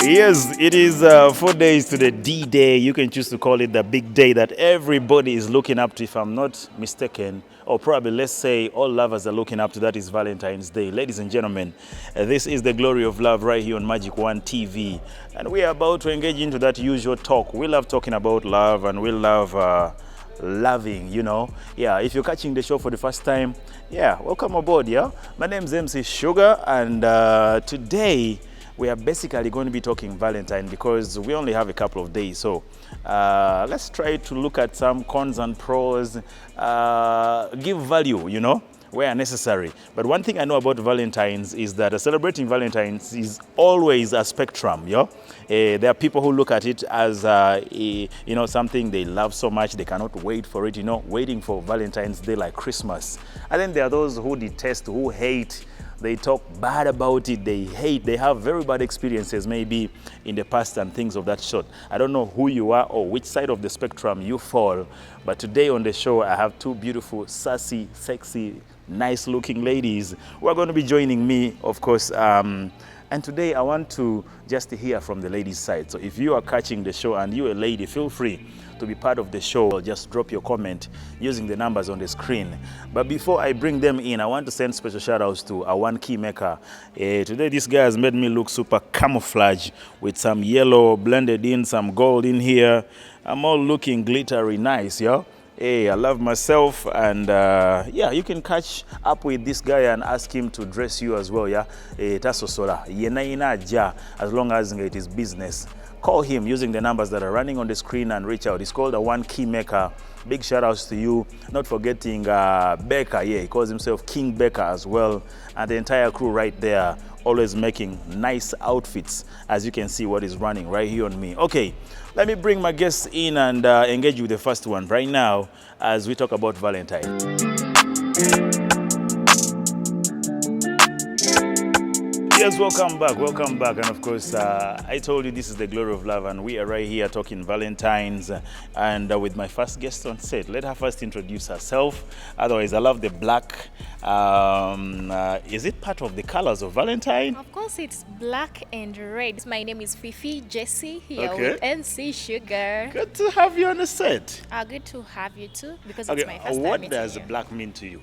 Yes, it is 4 days to the D-Day. You can choose to call it the big day that everybody is looking up to, if I'm not mistaken. Or probably, let's say, all lovers are looking up to. That is Valentine's Day. Ladies and gentlemen, this is the glory of love right here on Magic One TV. And we are about to engage into that usual talk. We love talking about love and we love loving, you know. Yeah, if you're catching the show for the first time, yeah, welcome aboard, yeah. My name is MC Sugar, and today we are basically going to be talking Valentine because we only have a couple of days. So let's try to look at some cons and pros, give value, you know, where necessary. But one thing I know about Valentine's is that celebrating Valentine's is always a spectrum, yeah? There are people who look at it as, you know, something they love so much they cannot wait for it, you know, waiting for Valentine's Day like Christmas. And then there are those who detest, who hate, they talk bad about it, they hate, they have very bad experiences maybe in the past and things of that sort. I don't know who you are or which side of the spectrum you fall, but today on the show I have two beautiful, sassy, sexy, nice looking ladies who are going to be joining me, of course. And today I want to just hear from the ladies' side. So if you are catching the show and you're a lady, feel free to be part of the show. Just drop your comment using the numbers on the screen. But before I bring them in, I want to send special shout outs to our one key maker. Today this guy has made me look super camouflage with some yellow blended in, some gold in here. I'm all looking glittery nice, yo. Hey, I love myself, and yeah, you can catch up with this guy and ask him to dress you as well, yeah. Tasosola, yena as long as it is business. Call him using the numbers that are running on the screen and reach out. He's called the One Key Maker. Big shout outs to you. Not forgetting Becca, yeah, he calls himself King Becca as well. And the entire crew right there, always making nice outfits, as you can see what is running right here on me. Okay, let me bring my guests in and engage with the first one right now as we talk about Valentine. Yes, welcome back. And of course, I told you this is the glory of love, and we are right here talking Valentine's. And with my first guest on set, let her first introduce herself. Otherwise, I love the black. Is it part of the colors of Valentine? Of course, it's black and red. My name is Fifi Jessie here Okay. with NC Sugar. Good to have you on the set. Good to have you too because Okay, it's my first time what meeting does you. black mean to you?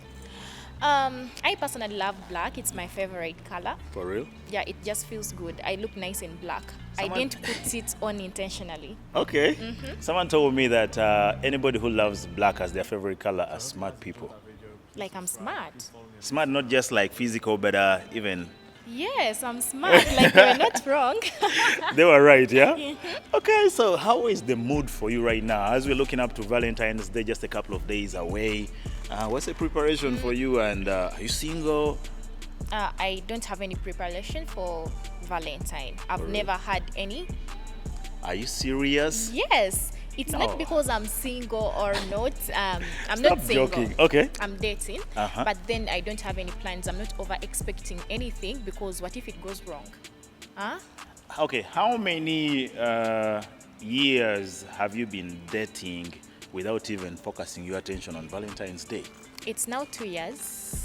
I personally love black. It's my favorite color. For real? Yeah, it just feels good. I look nice in black. Someone- I didn't put it on intentionally. Okay. Someone told me that anybody who loves black as their favorite color are smart people. Like I'm smart. Smart, not just like physical, but even Yes, I'm smart. Like you're not wrong. they were right, yeah? Okay, so how is the mood for you right now? As we're looking up to Valentine's Day, just a couple of days away. What's the preparation for you? And are you single? I don't have any preparation for Valentine. I've For real? never had any. Are you serious? Yes, it's No. not because I'm single or not. I'm Stop not single. joking. Okay. I'm dating, Uh-huh. but then I don't have any plans. I'm not over expecting anything because what if it goes wrong? Huh? Okay, how many years have you been dating without even focusing your attention on Valentine's Day? It's now 2 years.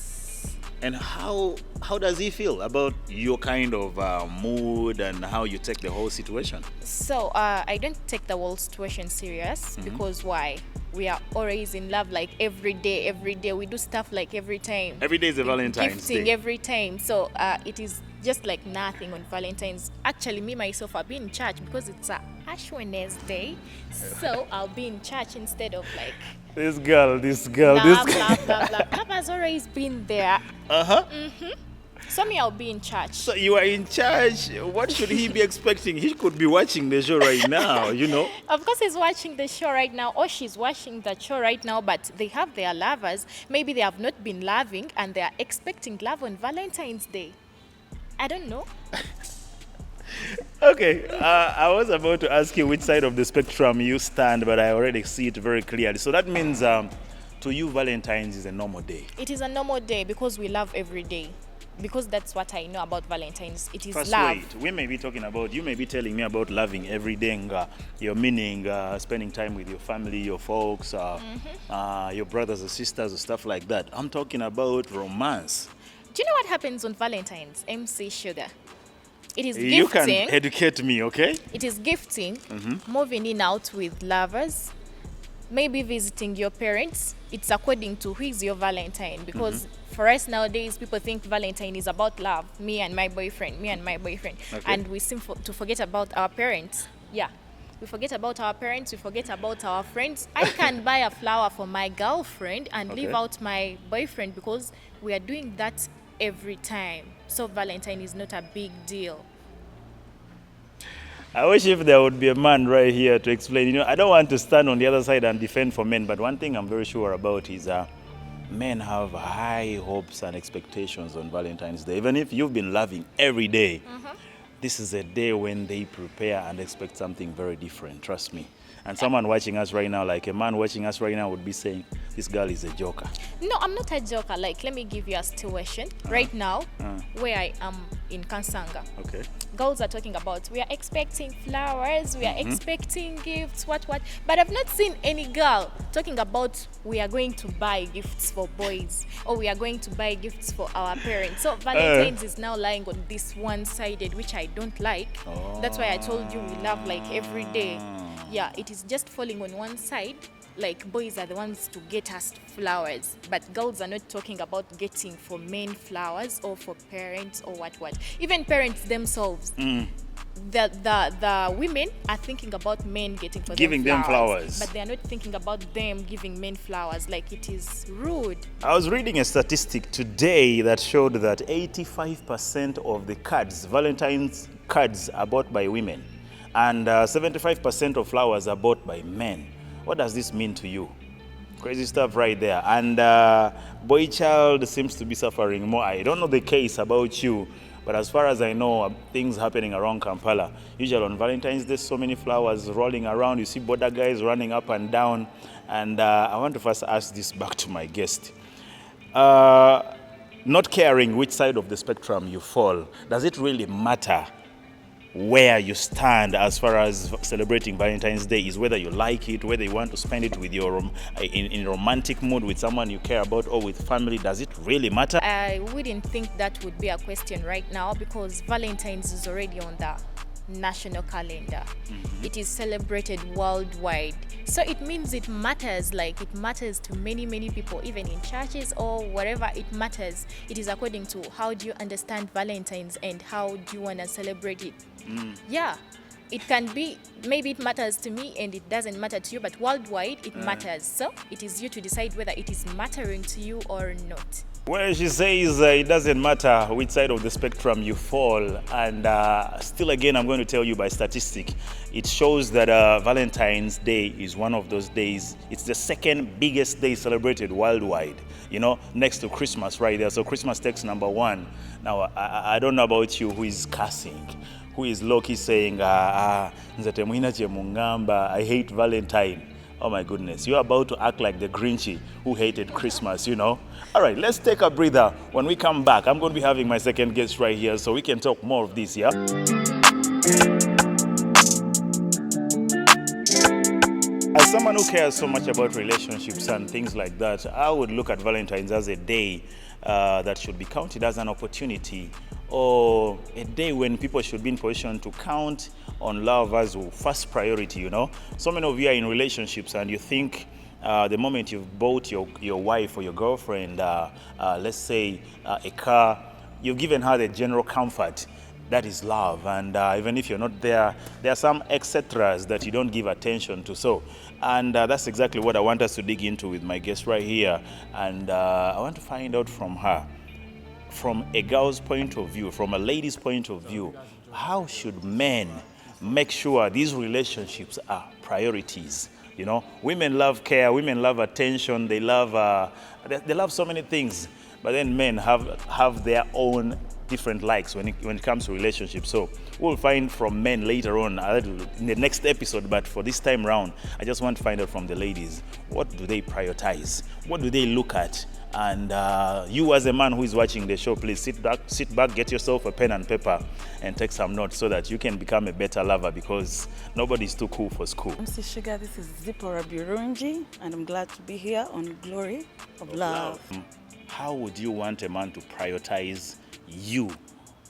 And how does he feel about your kind of mood and how you take the whole situation? So I don't take the whole situation serious because why? We are always in love, like every day. We do stuff like every time. Every day is a Valentine's Gifting Day. every time. So it is just like nothing on Valentine's. Actually, me myself, I'll be in church because it's a Ash Wednesday. So I'll be in church instead of like This girl, this. blah blah blah blah. Papa has always been there. Uh-huh. So me, I'll be in church. So you are in charge. What should he be expecting? He could be watching the show right now, you know. Of course, he's watching the show right now, or she's watching the show right now, but they have their lovers. Maybe they have not been loving and they are expecting love on Valentine's Day. I don't know. Okay, I was about to ask you which side of the spectrum you stand, but I already see it very clearly. So that means to you, Valentine's is a normal day. It is a normal day because we love every day. Because that's what I know about Valentine's. It is First, love. wait, we may be talking about, you may be telling me about loving every day, your meaning, spending time with your family, your folks, your brothers or sisters, or stuff like that. I'm talking about romance. Do you know what happens on Valentine's, MC Sugar? It is You can gifting. educate me, okay? It is gifting, moving in out with lovers, maybe visiting your parents. It's according to who is your Valentine. Because for us nowadays, people think Valentine is about love, me and my boyfriend, me and my boyfriend. Okay. And we seem to forget about our parents. Yeah. We forget about our parents, we forget about our friends. I can buy a flower for my girlfriend and leave Okay. out my boyfriend because we are doing that every time. So Valentine is not a big deal. I wish if there would be a man right here to explain. I don't want to stand on the other side and defend for men, but one thing I'm very sure about is men have high hopes and expectations on Valentine's Day. Even if you've been loving every day, this is a day when they prepare and expect something very different, trust me. And someone watching us right now, like a man watching us right now, would be saying, this girl is a joker. No, I'm not a joker. Like, let me give you a situation. Right now, where I am in Kansanga, Okay. girls are talking about we are expecting flowers, we are expecting gifts, what. But I've not seen any girl talking about we are going to buy gifts for boys or we are going to buy gifts for our parents. So Valentine's is now lying on this one-sided, which I don't like. That's why I told you we love like every day. Yeah, it is just falling on one side. Like boys are the ones to get us flowers, but girls are not talking about getting for men flowers or for parents or what. Even parents themselves, the women are thinking about men getting for Giving them flowers. but they are not thinking about them giving men flowers. Like it is rude. I was reading a statistic today that showed that 85% of the cards, Valentine's cards, are bought by women, and 75% of flowers are bought by men. What does this mean to you? Crazy stuff right there. And boy child seems to be suffering more. I don't know the case about you, but as far as I know, things happening around Kampala. Usually on Valentine's Day, so many flowers rolling around. You see border guys running up and down. And I want to first ask this back to my guest. Not caring which side of the spectrum you fall, does it really matter where you stand as far as celebrating Valentine's Day? Is whether you like it, whether you want to spend it with your in romantic mood with someone you care about or with family? Does it really matter? I wouldn't think that would be a question right now because Valentine's is already on the national calendar. It is celebrated worldwide. So it means it matters, like it matters to many people, even in churches or wherever it matters. It is according to how do you understand Valentine's and how do you want to celebrate it. Yeah. It can be, maybe it matters to me and it doesn't matter to you, but worldwide it matters. So it is you to decide whether it is mattering to you or not. Well, she says it doesn't matter which side of the spectrum you fall. And still again, I'm going to tell you by statistic, it shows that Valentine's Day is one of those days. It's the second biggest day celebrated worldwide, next to Christmas right there. So Christmas takes number one. Now, I don't know about you who is cussing, who is low-key saying, nze temwina kye mungamba, I hate Valentine. Oh my goodness, you're about to act like the Grinchy who hated Christmas, All right, let's take a breather. When we come back, I'm going to be having my second guest right here so we can talk more of this, yeah? As someone who cares so much about relationships and things like that, I would look at Valentine's as a day that should be counted as an opportunity, or a day when people should be in position to count on love as first priority, So many of you are in relationships and you think the moment you've bought your wife or your girlfriend, let's say a car, you've given her the general comfort. That is love. And even if you're not there, there are some etceteras that you don't give attention to. And that's exactly what I want us to dig into with my guest right here. And I want to find out from her, from a girl's point of view, from a lady's point of view, how should men make sure these relationships are priorities? Women love care, women love attention, they love so many things. But then men have their own different likes when it comes to relationships. So we'll find from men later on in the next episode, but for this time round, I just want to find out from the ladies, what do they prioritize? What do they look at? And you as a man who is watching the show, please sit back, get yourself a pen and paper and take some notes so that you can become a better lover, because nobody's too cool for school. I'm Sugar, this is Zipporah Birungi, and I'm glad to be here on Glory of Love. How would you want a man to prioritize you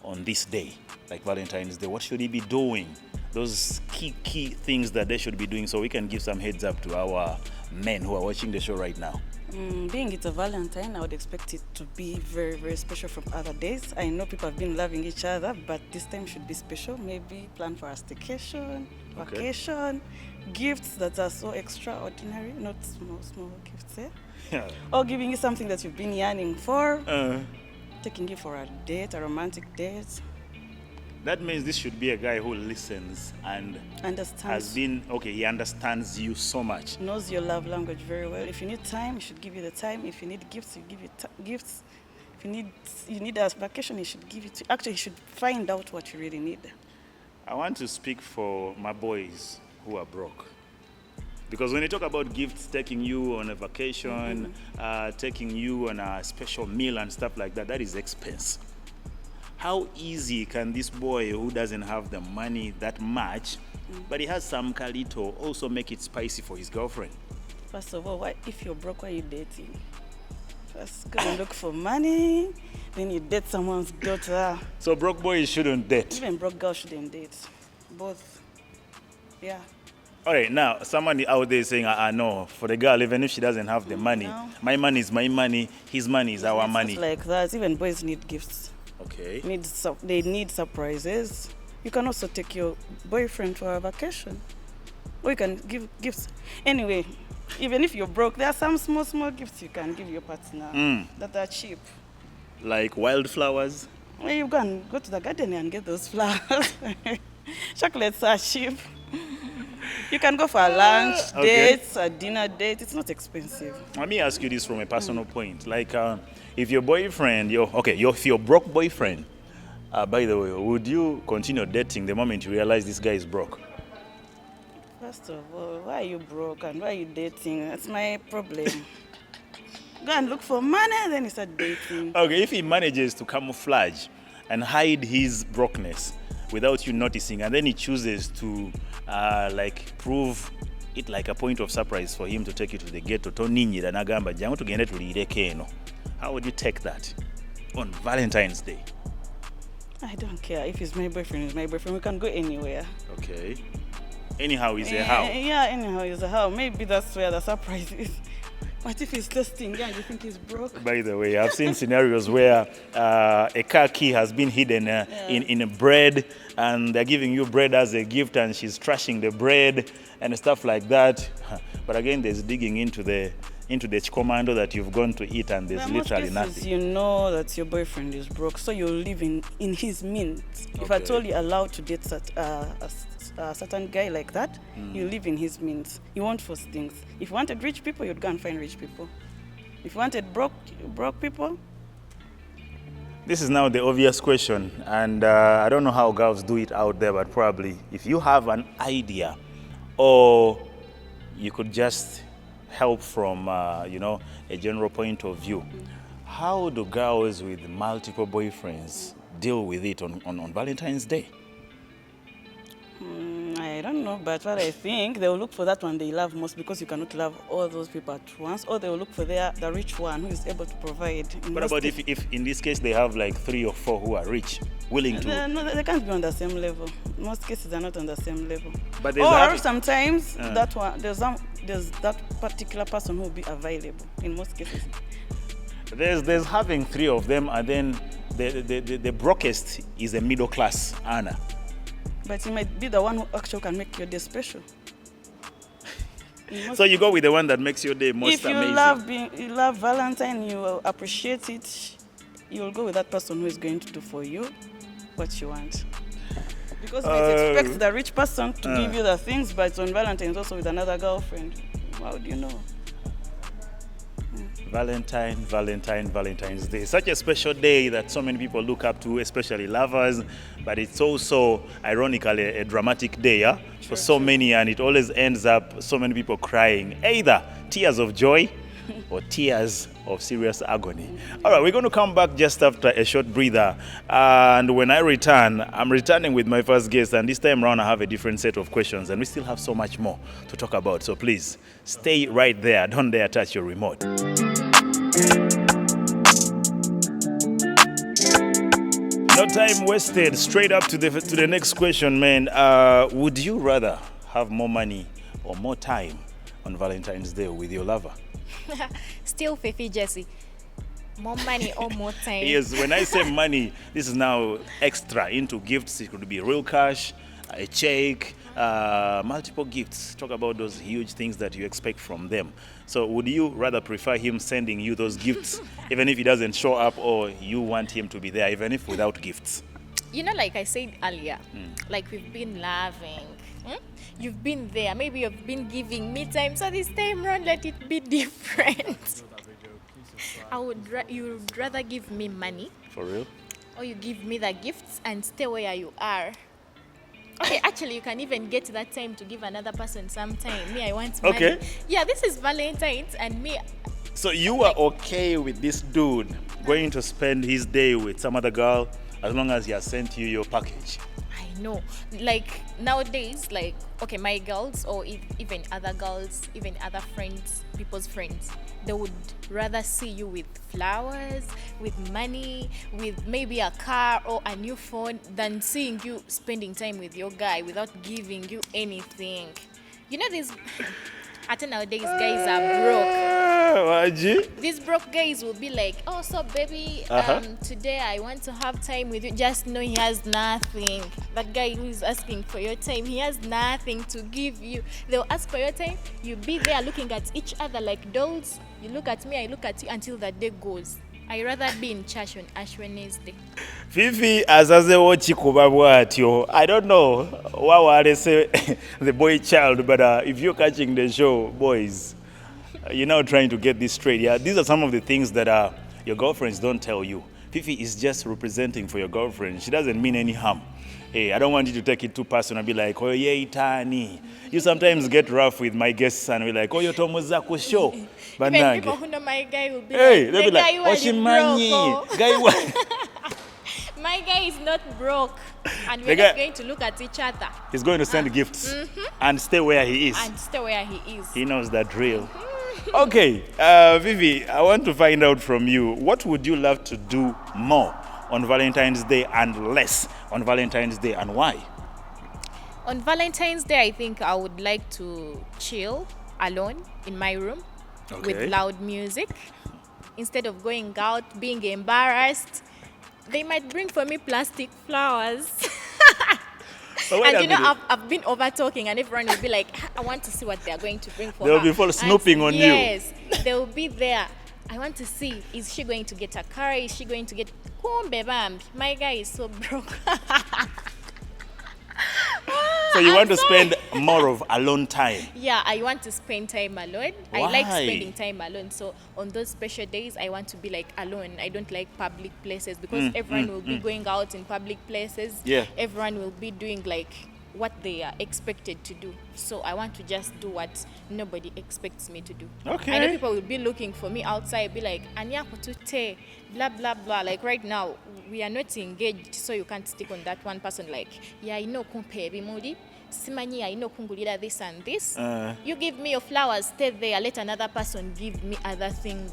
on this day, like Valentine's Day? What should he be doing? Those key things that they should be doing, so we can give some heads up to our men who are watching the show right now. Being it's a Valentine, I would expect it to be very, very special from other days. I know people have been loving each other, but this time should be special. Maybe plan for a staycation, vacation, gifts that are so extraordinary, not small gifts, eh? Yeah. Or giving you something that you've been yearning for, taking you for a date, a romantic date. That means this should be a guy who listens and Understands. he understands you so much. Knows your love language very well. If you need time, he should give you the time. If you need gifts, he give you gifts. If you need a vacation, he should give it to you. Actually, he should find out what you really need. I want to speak for my boys who are broke. Because when you talk about gifts, taking you on a vacation, taking you on a special meal and stuff like that, that is expense. How easy can this boy who doesn't have the money that much, but he has some kalito, also make it spicy for his girlfriend? First of all, if you're broke, why are you dating? First, go and look for money, then you date someone's daughter. So broke boys shouldn't date? Even broke girls shouldn't date. Both. Yeah. All right, now, somebody out there is saying, no, for the girl, even if she doesn't have the money, No. my money is my money, his money is our It's money. not like that. Even boys need gifts. Okay. They need surprises. You can also take your boyfriend for a vacation. Or you can give gifts. Anyway, even if you're broke, there are some small gifts you can give your partner that are cheap. Like wildflowers? Well, you can go to the garden and get those flowers. Chocolates are cheap. You can go for a lunch Okay. date, a dinner date. It's not expensive. Let me ask you this from a personal point. Like, if your boyfriend, if your broke boyfriend, by the way, would you continue dating the moment you realize this guy is broke? First of all, why are you broke and why are you dating? That's my problem. Go and look for money, then you start dating. Okay, if he manages to camouflage and hide his brokenness without you noticing, and then he chooses to prove it like a point of surprise for him to take you to the ghetto, toninyira nagamba jangu tugende tulireko eno. How would you take that on Valentine's Day? I don't care. If he's my boyfriend, he's my boyfriend. We can go anywhere. Okay. Anyhow, is a how. Yeah, anyhow, is a how. Maybe that's where the surprise is. What if he's testing and you think he's broke? By the way, I've seen scenarios where a car key has been hidden in a bread, and they're giving you bread as a gift, and she's trashing the bread and stuff like that. But again, there's digging into the chikomando that you've gone to eat, and there's In most literally cases, nothing. you know that your boyfriend is broke, so you'll live in his means. If at all you're allowed to date a certain guy like that, you live in his means. You won't force things. If you wanted rich people, you'd go and find rich people. If you wanted broke people, This is now the obvious question, and I don't know how girls do it out there, but probably if you have an idea, or you could just help from a general point of view, how do girls with multiple boyfriends deal with it on Valentine's Day? I don't know, but what I think, they will look for that one they love most, because you cannot love all those people at once, or they will look for the rich one who is able to provide. What about if in this case they have like 3 or 4 who are rich, willing to? No, they can't be on the same level. In most cases, they're not on the same level. But there's Or having- sometimes that one, there's that particular person who will be available. In most cases, There's having 3 of them, and then the brokest is a middle class earner. but he might be the one who actually can make your day special. So you go with the one that makes your day most If you amazing. you love Valentine, you appreciate it, you will go with that person who is going to do for you what you want. Because you might expect the rich person to give you the things, but on Valentine's also with another girlfriend. How do you know? Valentine's Day. Such a special day that so many people look up to, especially lovers, but it's also, ironically, a dramatic day for so many, and it always ends up so many people crying, either tears of joy or tears of serious agony. All right, we're going to come back just after a short breather, and when I return, I'm returning with my first guest, and this time around I have a different set of questions, and we still have so much more to talk about, so please stay right there. Don't dare touch your remote. No time wasted. Straight up to the next question, man. Would you rather have more money or more time on Valentine's Day with your lover? Still Fifi Jesse. More money or more time? Yes, when I say money, this is now extra into gifts. It could be real cash, a check, multiple gifts. Talk about those huge things that you expect from them. So would you rather prefer him sending you those gifts, even if he doesn't show up, or you want him to be there, even if without gifts? You know, like I said earlier, like we've been loving. You've been there. Maybe you've been giving me time. So this time round, let it be different. You would rather give me money, For real? or you give me the gifts and stay where you are. Okay, actually, you can even get that time to give another person some time. Me, I want money. Okay. Yeah, this is Valentine's, and me, So you are okay with this dude going to spend his day with some other girl as long as he has sent you your package? I know. Like nowadays, like okay, my girls or even other girls, even other friends, people's friends, they would rather see you with flowers, with money, with maybe a car or a new phone than seeing you spending time with your guy without giving you anything. You know this. I think nowadays guys are broke. Waji? These broke guys will be like, oh, so baby, today I want to have time with you. Just know he has nothing. That guy who is asking for your time, he has nothing to give you. They'll ask for your time. You be there looking at each other like dolls. You look at me, I look at you until that day goes. I rather be in church on Ash Wednesday. Fifi azazewo chikuba bwatyo. I don't know why they say the boy child, but if you're catching the show, boys, you're now trying to get this straight. Yeah, these are some of the things that your girlfriends don't tell you. Fifi is just representing for your girlfriend. She doesn't mean any harm. Hey, I don't want you to take it too personal and be like, oh yeah, Itani. You sometimes get rough with my guests and be like, oh, you're Tomozaku show. Even people who know my guy will be Hey, like, they'll be "The guy like, you oh, are she broke, money. oh." Guy, what? My guy is not broke, and The we're guy- not going to look at each other He's going to send gifts and stay where he is. and stay where he is. He knows that drill. Okay, Vivi, I want to find out from you, what would you love to do more on Valentine's Day and less on Valentine's Day, and why? On Valentine's Day, I think I would like to chill alone in my room Okay. with loud music. Instead of going out, being embarrassed, they might bring for me plastic flowers. But wait And a you know, minute. I've been over talking, and everyone will be like, I want to see what they're going to bring for They'll her. be full And snooping on you. Yes, they'll be there. I want to see, is she going to get a car? Is she going to get... Kumbe bambi, my guy is so broke. So you I'm want to sorry. spend more of alone time? Yeah, I want to spend time alone. I like Why? spending time alone. So on those special days, I want to be like alone. I don't like public places because everyone will be going out in public places. Yeah. Everyone will be doing like what they are expected to do. So I want to just do what nobody expects me to do. Okay. I know people will be looking for me outside, be like, Anya kutute, blah blah blah. Like right now, we are not engaged, so you can't stick on that one person. Like, yeah, I know kumpe bimudi. Simanyi, I know kungulira this and this. You give me your flowers, stay there. Let another person give me other things.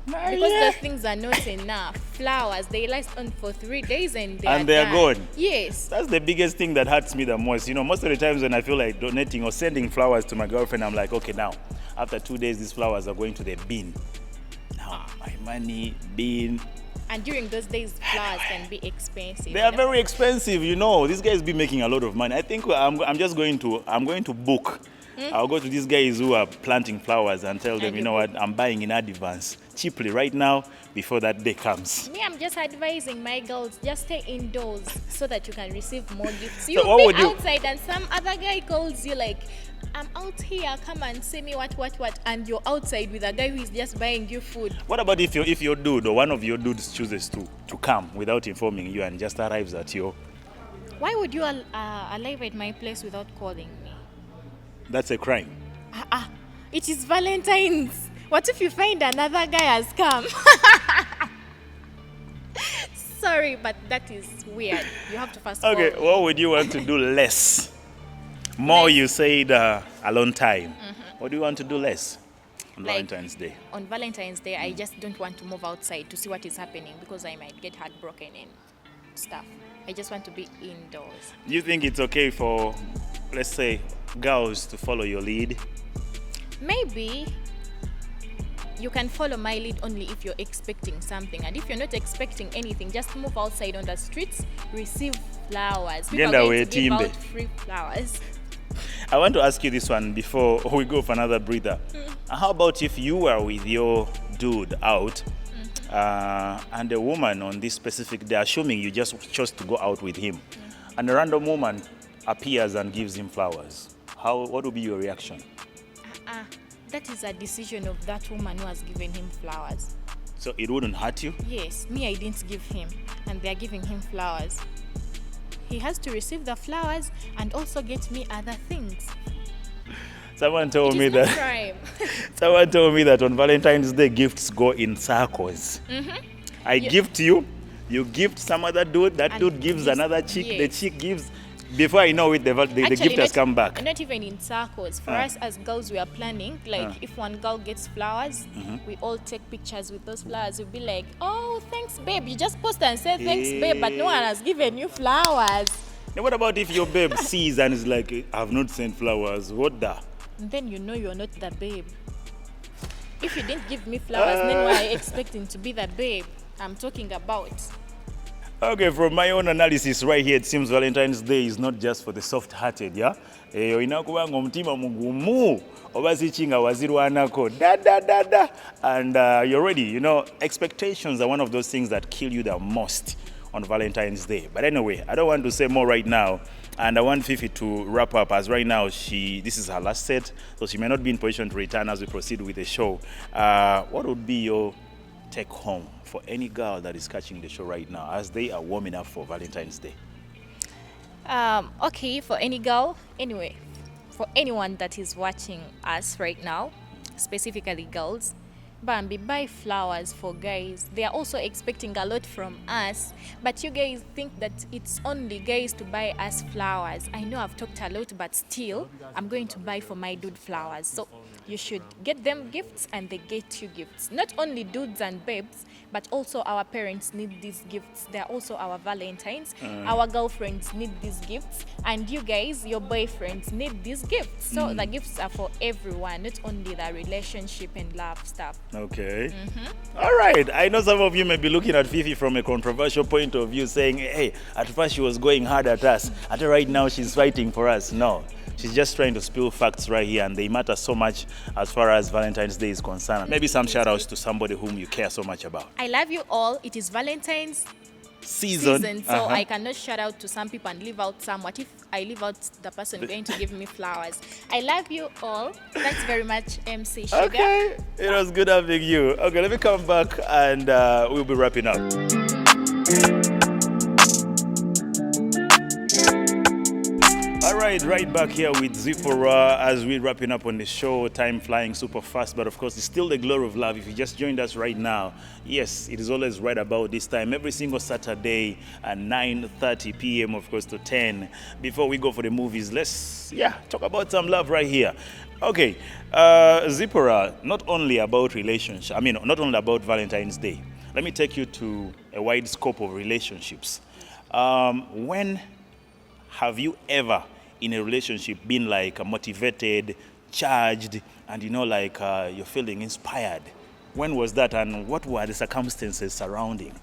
Because those things are not enough. Flowers, they last on for 3 days and And they they're are gone. Yes. That's the biggest thing that hurts me the most. You know, most of the times when I feel like donating or sending flowers to my girlfriend, I'm like, okay, now, after 2 days, these flowers are going to the bin. Now, my money, bin. And during those days, flowers can be expensive. They are you know? very expensive, you know. These guys be making a lot of money. I think I'm going to book. I'll go to these guys who are planting flowers and tell them, And you you know what, I'm buying in advance, cheaply right now, before that day comes. Me, I'm just advising my girls, just stay indoors so that you can receive more gifts. So You'll what be would you- outside and some other guy calls you like, I'm out here, come and see me what, and you're outside with a guy who is just buying you food. What about if your dude or one of your dudes chooses to come without informing you and just arrives at your... Why would you arrive at my place without calling me? That's a crime. It is Valentine's. What if you find another guy has come? Sorry, but that is weird. You have to first Okay, call me. what would you want to do less? More, Less. you said alone time. What do you want to do less on Like- Valentine's Day? On Valentine's Day, I just don't want to move outside to see what is happening because I might get heartbroken in. stuff. I just want to be indoors. Do you think it's okay for, let's say, girls to follow your lead? Maybe you can follow my lead only if you're expecting something. And if you're not expecting anything, just move outside on the streets, receive flowers. People Genda are we going to give timbe. out free flowers. I want to ask you this one before we go for another breather. How about if you were with your dude out and a woman on this specific day, assuming you just chose to go out with him, and a random woman appears and gives him flowers? What would be your reaction? That is a decision of that woman who has given him flowers. So it wouldn't hurt you? Yes, me, I didn't give him, and they are giving him flowers. He has to receive the flowers and also get me other things. Someone told It me is not that. crime. Someone told me that on Valentine's Day gifts go in circles. I gift you, you gift some other dude, that And dude gives gives- another chick, the yes. chick gives. Before I know it, the Actually, gift has come back. Not even in circles. For us as girls, we are planning, like if one girl gets flowers, we all take pictures with those flowers. We'll be like, oh, thanks, babe. You just post and say thanks, babe, but no one has given you flowers. Now, what about if your babe sees and is like, I've not sent flowers, what the? And then you know you're not the babe. If you didn't give me flowers, then why are you expecting to be the babe I'm talking about? Okay, from my own analysis right here, it seems Valentine's Day is not just for the soft-hearted, yeah? Oyina kubanga omutima mugumu oba sichinga wazirwanako da. And you're ready, you know, expectations are one of those things that kill you the most on Valentine's Day. But anyway, I don't want to say more right now. And I want Fifi to wrap up, as right now this is her last set, so she may not be in position to return as we proceed with the show. What would be your take home for any girl that is catching the show right now as they are warming up for Valentine's Day? Okay, for any girl, anyway, for anyone that is watching us right now, specifically girls, Bambi, buy flowers for guys. They are also expecting a lot from us, but you guys think that it's only guys to buy us flowers. I know I've talked a lot, but still, I'm going to buy for my dude flowers. So you should get them gifts and they get you gifts. Not only dudes and babes, but also our parents need these gifts. They're also our Valentines. Our girlfriends need these gifts. And you guys, your boyfriends need these gifts. So the gifts are for everyone, not only the relationship and love stuff. Okay. All right. I know some of you may be looking at Fifi from a controversial point of view, saying, hey, at first she was going hard at us. At right now she's fighting for us. No. She's just trying to spill facts right here, and they matter so much as far as Valentine's Day is concerned. Maybe some shout outs to somebody whom you care so much about. I love you all. It is Valentine's Season. so I cannot shout out to some people and leave out some. What if I leave out the person going to give me flowers? I love you all. Thanks very much, MC Sugar. Okay. It was good having you. Okay, let me come back and we'll be wrapping up. All right back here with Zipporah as we're wrapping up on the show. Time flying super fast, but of course it's still the glory of love. If you just joined us right now, yes, it is always right about this time every single Saturday at 9:30 p.m. of course to 10. Before we go for the movies, let's talk about some love right here. Okay, Zipporah, not only about relationship, not only about Valentine's Day. Let me take you to a wide scope of relationships. When have you ever in a relationship been like motivated, charged, and you're feeling inspired? When was that, and what were the circumstances surrounding?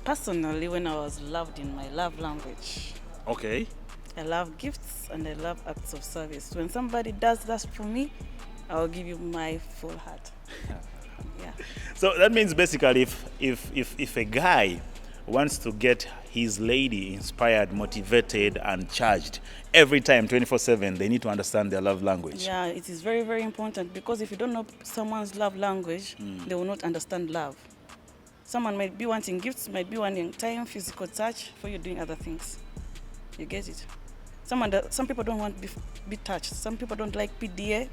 Personally, when I was loved in my love language. Okay. I love gifts and I love acts of service. When somebody does that for me, I'll give you my full heart. Yeah. So that means basically if a guy wants to get his lady inspired, motivated, and charged every time, 24/7, they need to understand their love language. Yeah, it is very, very important, because if you don't know someone's love language, they will not understand love. Someone might be wanting gifts, might be wanting time, physical touch, for you doing other things. You get it? Some people don't want to be touched. Some people don't like PDA.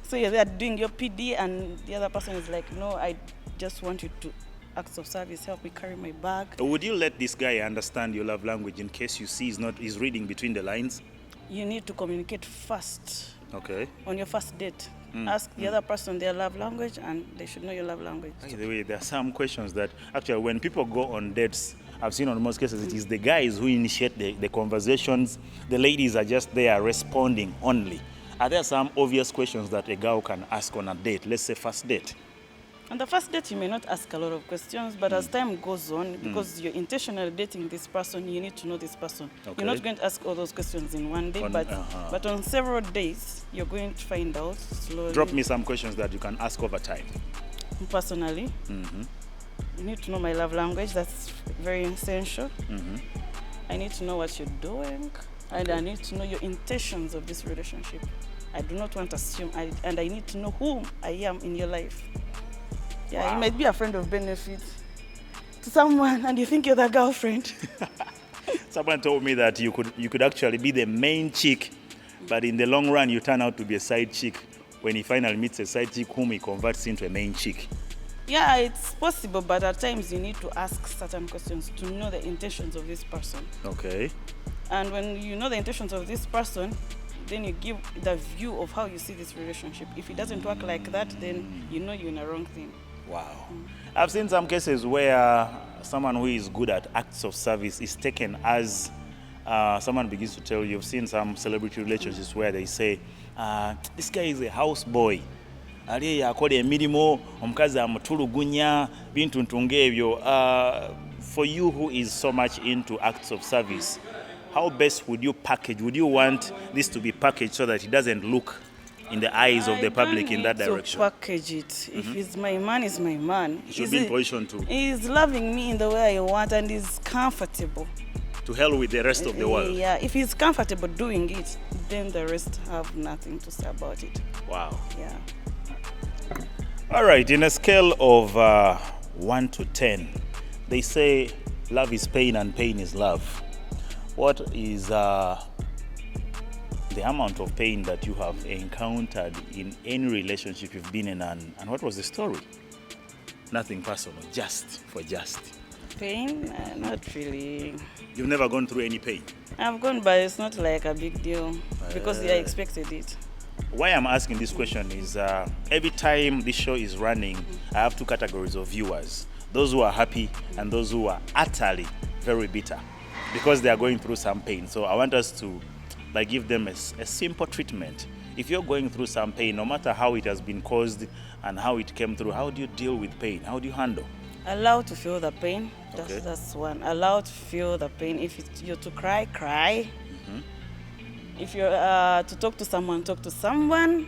So you're there doing your PD and the other person is like, no, I just want you to acts of service, help me carry my bag. Would you let this guy understand your love language in case you see he's reading between the lines? You need to communicate first. Okay. On your first date, Ask the other person their love language, and they should know your love language. By the way, there are some questions that actually, when people go on dates, I've seen on most cases it is the guys who initiate the conversations. The ladies are just there responding only. Are there some obvious questions that a girl can ask on a date? Let's say first date. On the first date, you may not ask a lot of questions, but as time goes on, because you're intentionally dating this person, you need to know this person. Okay. You're not going to ask all those questions in one day, but on several days, you're going to find out slowly. Drop me some questions that you can ask over time. Personally, you need to know my love language. That's very essential. I need to know what you're doing, and I need to know your intentions of this relationship. I do not want to assume, and I need to know whom I am in your life. Yeah, Wow. You might be a friend of benefit to someone, and you think you're the girlfriend. Someone told me that you could actually be the main chick, but in the long run you turn out to be a side chick when he finally meets a side chick whom he converts into a main chick. Yeah, it's possible, but at times you need to ask certain questions to know the intentions of this person. Okay. And when you know the intentions of this person, then you give the view of how you see this relationship. If it doesn't work like that, then you know you're in a wrong thing. Wow. I've seen some cases where someone who is good at acts of service is taken as someone begins to tell you. You've seen some celebrity relationships where they say, this guy is a houseboy. Ali yakola emirimu omukazi amutulugunya bintu ntunga ebyo. For you who is so much into acts of service, how best would you package? Would you want this to be packaged so that it doesn't look in the eyes of the public in that direction? To package it. If he's my man, he's my man. You should be in position to He's loving me in the way I want, and he's comfortable. to hell with the rest of the world. Yeah, if he's comfortable doing it, then the rest have nothing to say about it. Wow. Yeah. All right, in a scale of 1 to 10, they say love is pain and pain is love. What is the amount of pain that you have encountered in any relationship you've been in, and what was the story? Nothing personal, just. Pain? Not really. You've never gone through any pain? I've gone, but it's not like a big deal because I expected it. Why I'm asking this question is every time this show is running, I have two categories of viewers. Those who are happy and those who are utterly very bitter because they are going through some pain. So I want us to give them a simple treatment. If you're going through some pain, no matter how it has been caused and how it came through, how do you deal with pain? How do you handle? Allow to feel the pain. Okay. That's one. Allow to feel the pain. If you're to cry, cry. If you're to talk to someone, talk to someone.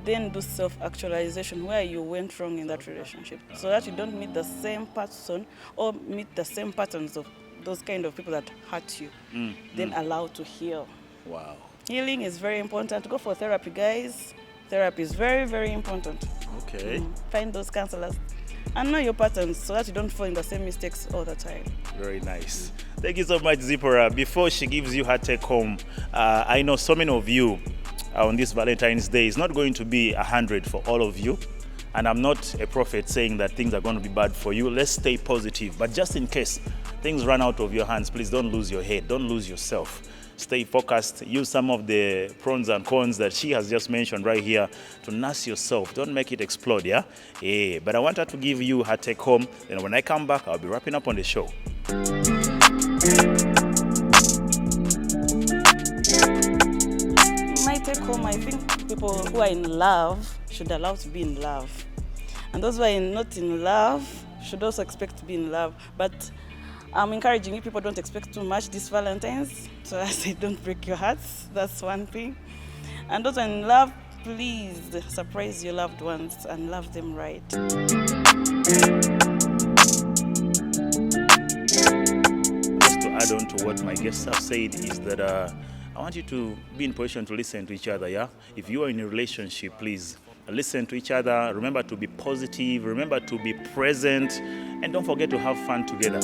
Then do self-actualization where you went wrong in that relationship, so that you don't meet the same person or meet the same patterns of those kind of people that hurt you. Then allow to heal. Wow. Healing is very important. Go for therapy, guys. Therapy is very, very important. Okay. Find those counselors and know your patterns so that you don't fall in the same mistakes all the time. Very nice. Thank you so much, Zipporah. Before she gives you her take home, I know so many of you on this Valentine's Day. It's not going to be 100 for all of you. And I'm not a prophet saying that things are going to be bad for you. Let's stay positive. But just in case things run out of your hands, please don't lose your head. Don't lose yourself. Stay focused. Use some of the pros and cons that she has just mentioned right here to nurse yourself. Don't make it explode, yeah? Yeah. But I want her to give you her take home. Then when I come back, I'll be wrapping up on the show. My take home, I think people who are in love should allow to be in love. And those who are not in love should also expect to be in love. But I'm encouraging you, people don't expect too much this Valentine's. So I say don't break your hearts. That's one thing. And those in love, please surprise your loved ones and love them right. Just to add on to what my guests have said is that I want you to be in position to listen to each other, yeah? If you are in a relationship, please listen to each other. Remember to be positive. Remember to be present. And don't forget to have fun together.